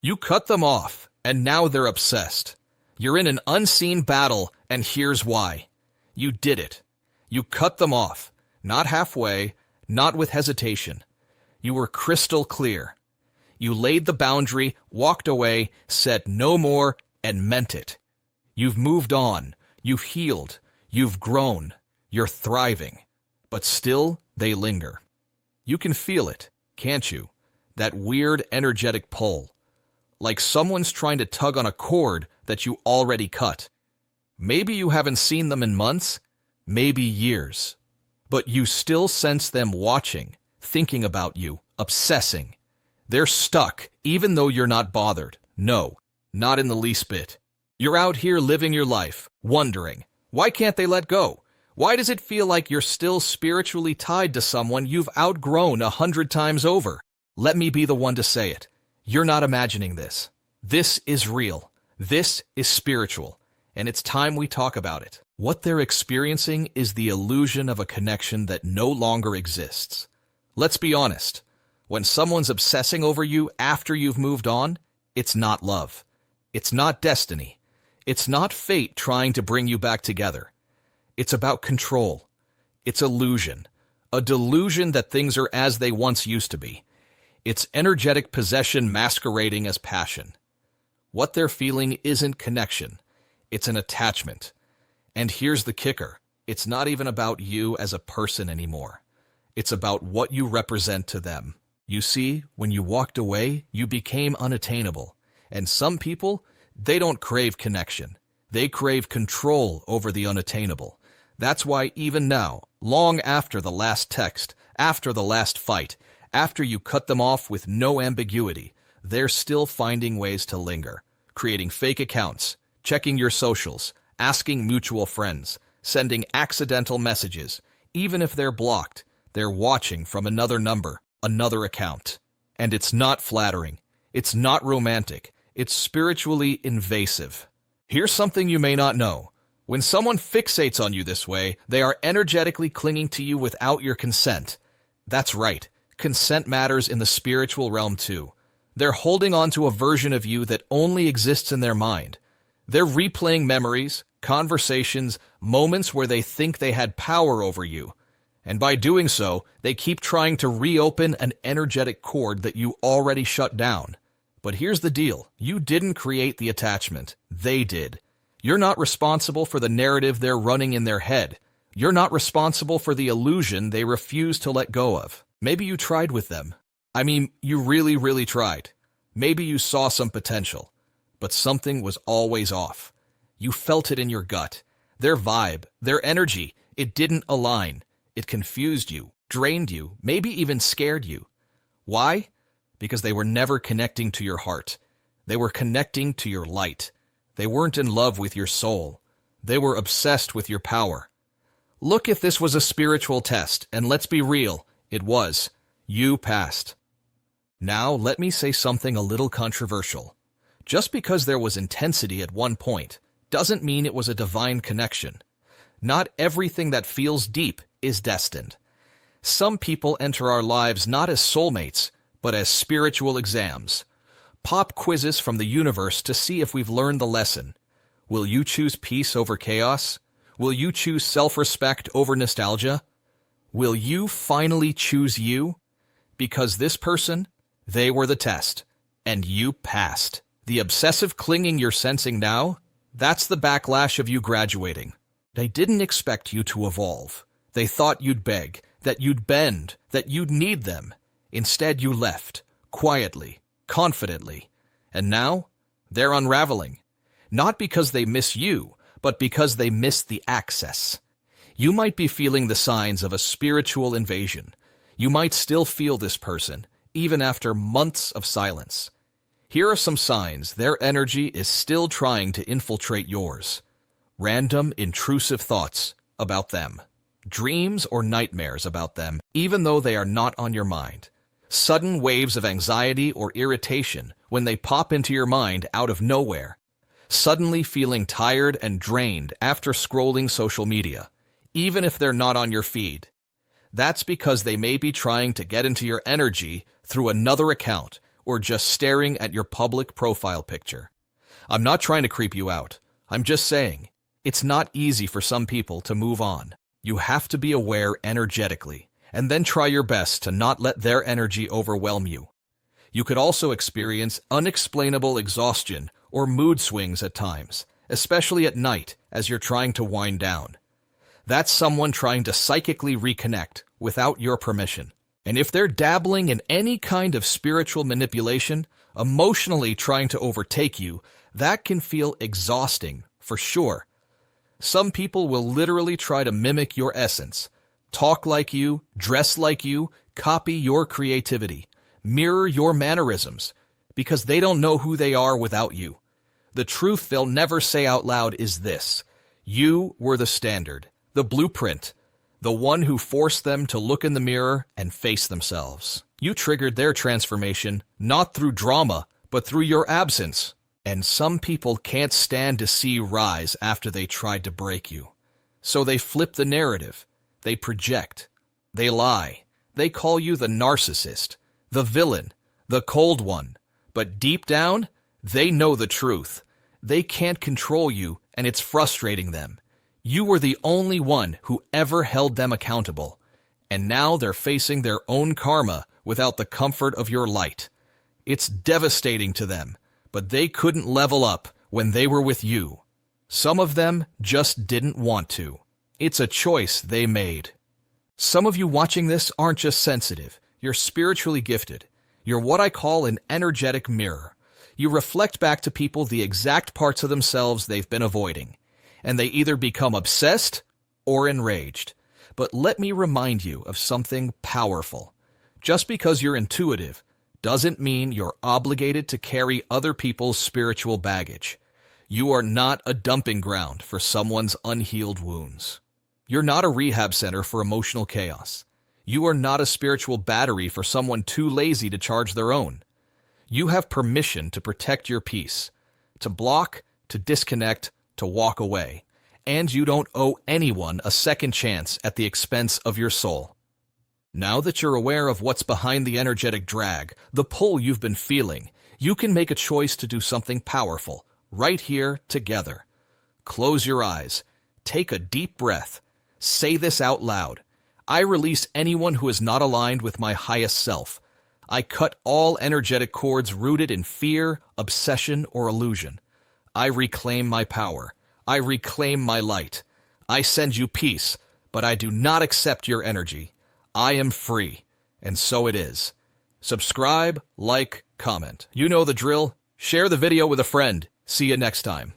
You cut them off, and now they're obsessed. You're in an unseen battle, and here's why. You did it. You cut them off, not halfway, not with hesitation. You were crystal clear. You laid the boundary, walked away, said no more, and meant it. You've moved on. You've healed. You've grown. You're thriving. But still, they linger. You can feel it, can't you? That weird energetic pull. Like someone's trying to tug on a cord that you already cut. Maybe you haven't seen them in months, maybe years. But you still sense them watching, thinking about you, obsessing. They're stuck, even though you're not bothered. No, not in the least bit. You're out here living your life, wondering, why can't they let go? Why does it feel like you're still spiritually tied to someone you've outgrown 100 times over? Let me be the one to say it. You're not imagining this. This is real. This is spiritual. And it's time we talk about it. What they're experiencing is the illusion of a connection that no longer exists. Let's be honest. When someone's obsessing over you after you've moved on, it's not love. It's not destiny. It's not fate trying to bring you back together. It's about control. It's illusion. A delusion that things are as they once used to be. It's energetic possession masquerading as passion. What they're feeling isn't connection. It's an attachment. And here's the kicker. It's not even about you as a person anymore. It's about what you represent to them. You see, when you walked away, you became unattainable. And some people, they don't crave connection. They crave control over the unattainable. That's why even now, long after the last text, after the last fight, after you cut them off with no ambiguity, they're still finding ways to linger, creating fake accounts, checking your socials, asking mutual friends, sending accidental messages. Even if they're blocked, they're watching from another number, another account. And it's not flattering. It's not romantic. It's spiritually invasive. Here's something you may not know. When someone fixates on you this way, they are energetically clinging to you without your consent. That's right. Consent matters in the spiritual realm too. They're holding on to a version of you that only exists in their mind. They're replaying memories, conversations, moments where they think they had power over you. And by doing so, they keep trying to reopen an energetic cord that you already shut down. But here's the deal. You didn't create the attachment. They did. You're not responsible for the narrative they're running in their head. You're not responsible for the illusion they refuse to let go of. Maybe you tried with them. I mean, you really, really tried. Maybe you saw some potential. But something was always off. You felt it in your gut. Their vibe, their energy, it didn't align. It confused you, drained you, maybe even scared you. Why? Because they were never connecting to your heart. They were connecting to your light. They weren't in love with your soul. They were obsessed with your power. Look, if this was a spiritual test, and let's be real, it was. You passed. Now, let me say something a little controversial. Just because there was intensity at one point doesn't mean it was a divine connection. Not everything that feels deep is destined. Some people enter our lives not as soulmates, but as spiritual exams. Pop quizzes from the universe to see if we've learned the lesson. Will you choose peace over chaos? Will you choose self-respect over nostalgia? Will you finally choose you? Because this person, they were the test, and you passed. The obsessive clinging you're sensing now, that's the backlash of you graduating. They didn't expect you to evolve. They thought you'd beg, that you'd bend, that you'd need them. Instead, you left, quietly, confidently. And now, they're unraveling. Not because they miss you, but because they miss the access. You might be feeling the signs of a spiritual invasion. You might still feel this person, even after months of silence. Here are some signs their energy is still trying to infiltrate yours. Random, intrusive thoughts about them. Dreams or nightmares about them, even though they are not on your mind. Sudden waves of anxiety or irritation when they pop into your mind out of nowhere. Suddenly feeling tired and drained after scrolling social media, even if they're not on your feed. That's because they may be trying to get into your energy through another account, or just staring at your public profile picture. I'm not trying to creep you out. I'm just saying, it's not easy for some people to move on. You have to be aware energetically, and then try your best to not let their energy overwhelm you. You could also experience unexplainable exhaustion or mood swings at times, especially at night as you're trying to wind down. That's someone trying to psychically reconnect without your permission. And if they're dabbling in any kind of spiritual manipulation, emotionally trying to overtake you, that can feel exhausting, for sure. Some people will literally try to mimic your essence, talk like you, dress like you, copy your creativity, mirror your mannerisms, because they don't know who they are without you. The truth they'll never say out loud is this: you were the standard, the blueprint, the one who forced them to look in the mirror and face themselves. You triggered their transformation, not through drama, but through your absence. And some people can't stand to see you rise after they tried to break you. So they flip the narrative. They project. They lie. They call you the narcissist, the villain, the cold one. But deep down, they know the truth. They can't control you, and it's frustrating them. You were the only one who ever held them accountable. And now they're facing their own karma without the comfort of your light. It's devastating to them. But they couldn't level up when they were with you. Some of them just didn't want to. It's a choice they made. Some of you watching this aren't just sensitive. You're spiritually gifted. You're what I call an energetic mirror. You reflect back to people the exact parts of themselves they've been avoiding, and they either become obsessed or enraged. But let me remind you of something powerful. Just because you're intuitive doesn't mean you're obligated to carry other people's spiritual baggage. You are not a dumping ground for someone's unhealed wounds. You're not a rehab center for emotional chaos. You are not a spiritual battery for someone too lazy to charge their own. You have permission to protect your peace, to block, to disconnect, to walk away. And you don't owe anyone a second chance at the expense of your soul. Now that you're aware of what's behind the energetic drag, the pull you've been feeling, you can make a choice to do something powerful, right here, together. Close your eyes. Take a deep breath. Say this out loud. I release anyone who is not aligned with my highest self. I cut all energetic cords rooted in fear, obsession, or illusion. I reclaim my power. I reclaim my light. I send you peace, but I do not accept your energy. I am free, and so it is. Subscribe, like, comment. You know the drill. Share the video with a friend. See you next time.